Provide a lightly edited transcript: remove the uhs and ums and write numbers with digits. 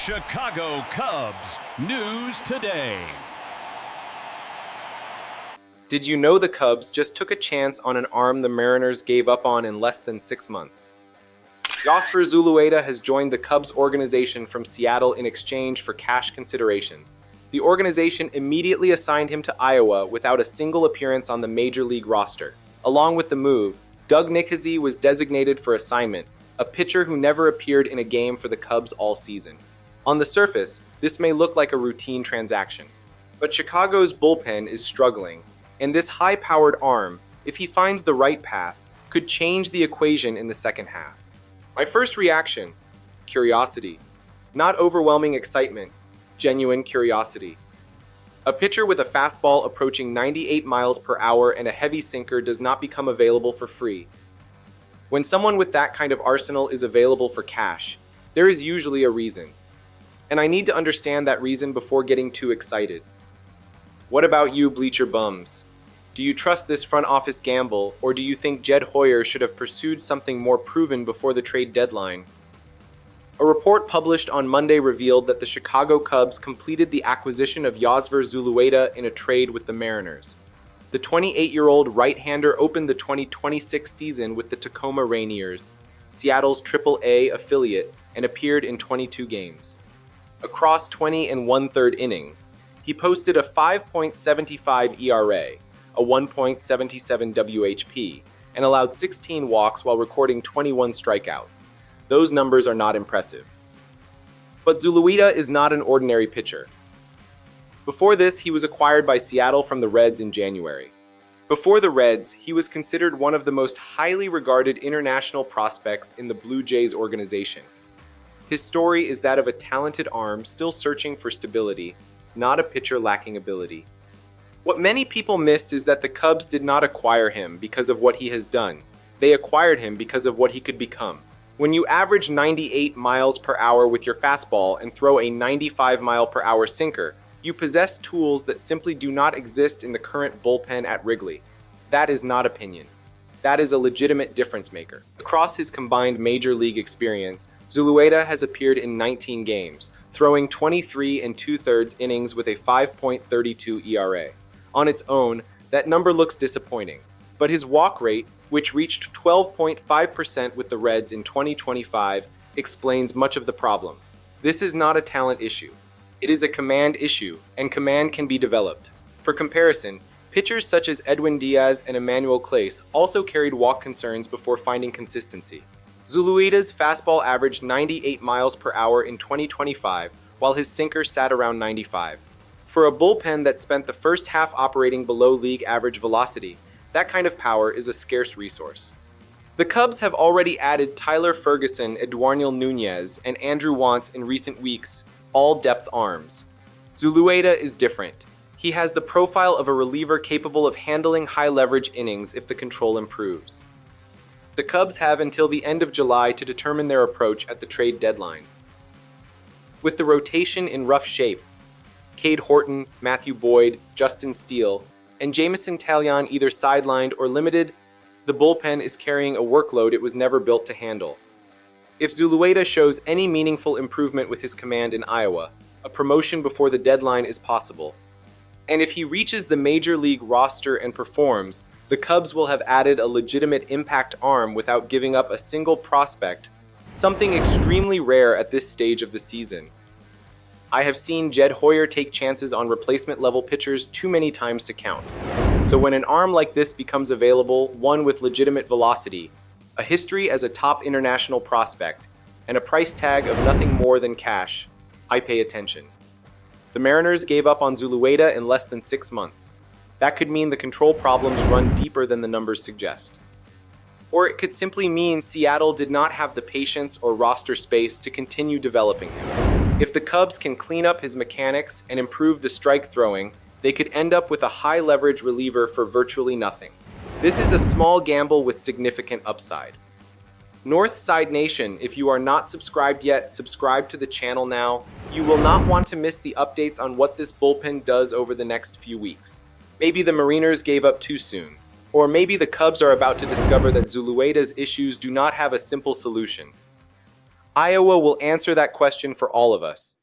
Chicago Cubs News Today. Did you know the Cubs just took a chance on an arm the Mariners gave up on in less than 6 months? Yosver Zulueta has joined the Cubs organization from Seattle in exchange for cash considerations. The organization immediately assigned him to Iowa without a single appearance on the Major League roster. Along with the move, Doug Nikhazy was designated for assignment, a pitcher who never appeared in a game for the Cubs all season. On the surface, this may look like a routine transaction. But Chicago's bullpen is struggling, and this high-powered arm, if he finds the right path, could change the equation in the second half. My first reaction: curiosity. Not overwhelming excitement, genuine curiosity. A pitcher with a fastball approaching 98 miles per hour and a heavy sinker does not become available for free. When someone with that kind of arsenal is available for cash, there is usually a reason. And I need to understand that reason before getting too excited. What about you, Bleacher Bums? Do you trust this front office gamble, or do you think Jed Hoyer should have pursued something more proven before the trade deadline? A report published on Monday revealed that the Chicago Cubs completed the acquisition of Yosver Zulueta in a trade with the Mariners. The 28-year-old right-hander opened the 2026 season with the Tacoma Rainiers, Seattle's Triple-A affiliate, and appeared in 22 games. Across 20 1/3 innings, he posted a 5.75 ERA, a 1.77 WHP, and allowed 16 walks while recording 21 strikeouts. Those numbers are not impressive. But Zulueta is not an ordinary pitcher. Before this, he was acquired by Seattle from the Reds in January. Before the Reds, he was considered one of the most highly regarded international prospects in the Blue Jays organization. His story is that of a talented arm still searching for stability, not a pitcher lacking ability. What many people missed is that the Cubs did not acquire him because of what he has done. They acquired him because of what he could become. When you average 98 miles per hour with your fastball and throw a 95 mile per hour sinker, you possess tools that simply do not exist in the current bullpen at Wrigley. That is not opinion. That is a legitimate difference maker. Across his combined Major League experience, Zulueta has appeared in 19 games, throwing 23 2/3 innings with a 5.32 ERA. On its own, that number looks disappointing, but his walk rate, which reached 12.5% with the Reds in 2025, explains much of the problem. This is not a talent issue. It is a command issue, and command can be developed. For comparison, pitchers such as Edwin Diaz and Emmanuel Clase also carried walk concerns before finding consistency. Zulueta's fastball averaged 98 miles per hour in 2025, while his sinker sat around 95. For a bullpen that spent the first half operating below league average velocity, that kind of power is a scarce resource. The Cubs have already added Tyler Ferguson, Eduardo Nunez, and Andrew Wantz in recent weeks, all depth arms. Zulueta is different. He has the profile of a reliever capable of handling high-leverage innings if the control improves. The Cubs have until the end of July to determine their approach at the trade deadline. With the rotation in rough shape, Cade Horton, Matthew Boyd, Justin Steele, and Jameson Taillon either sidelined or limited, the bullpen is carrying a workload it was never built to handle. If Zulueta shows any meaningful improvement with his command in Iowa, a promotion before the deadline is possible. And if he reaches the Major League roster and performs, the Cubs will have added a legitimate impact arm without giving up a single prospect, something extremely rare at this stage of the season. I have seen Jed Hoyer take chances on replacement-level pitchers too many times to count. So when an arm like this becomes available, one with legitimate velocity, a history as a top international prospect, and a price tag of nothing more than cash, I pay attention. The Mariners gave up on Zulueta in less than 6 months. That could mean the control problems run deeper than the numbers suggest. Or it could simply mean Seattle did not have the patience or roster space to continue developing him. If the Cubs can clean up his mechanics and improve the strike throwing, they could end up with a high-leverage reliever for virtually nothing. This is a small gamble with significant upside. Northside Nation, if you are not subscribed yet, subscribe to the channel now. You will not want to miss the updates on what this bullpen does over the next few weeks. Maybe the Mariners gave up too soon. Or maybe the Cubs are about to discover that Zulueta's issues do not have a simple solution. Iowa will answer that question for all of us.